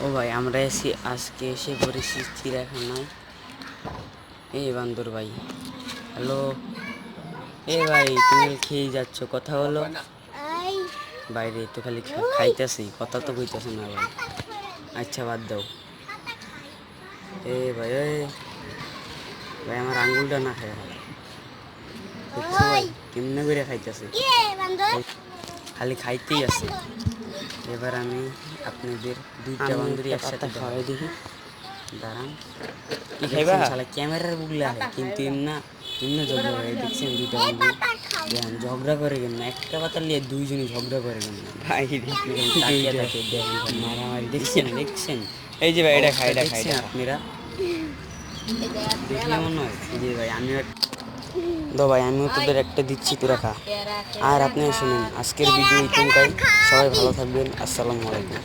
ও ভাই আমরা আজকে এসে পড়েছি চিড়িয়াখানায়। এই বান্দর ভাই, হ্যালো। এ ভাই তুমি খেয়ে যাচ্ছ, কথা বলো। বাইরে তো খালি খাইতেছি, কথা তো কইতেছ না ভাই। আচ্ছা বাদ দাও। এ ভাই ভাই আমার আঙ্গুলটা না খায় ভাই, দেখছো ভাই কেমনে করে খাইতেছে, খালি খাইতেই আছে। এবার আমি আপনাদের দুইটা বান্ধবী একসাথে খাওয়াই দেখি। দাঁড়ান, কি খাইবা? শালা ক্যামেরার বুগলা হয় কিন্তু এমনা ঝগড়া করে, দেখছেন দুইটা বান্ধবী ঝগড়া করে কেন, একটা পাতা নিয়ে দুইজনই ঝগড়া করে কেন ভাই? তাকিয়ে থাকে দেখেন, মারামারি দেখছেন এই যে ভাই এটা দেখছেন আপনারা, দেখলে মনে হয় জি ভাই আমিও দো ভাই, আমিও তোদের একটা দিচ্ছি, তোরা খা। আর আপনি শুনুন, আজকের ভিডিও এইখানটাই। সবাই ভালো থাকবেন, আসসালামু আলাইকুম।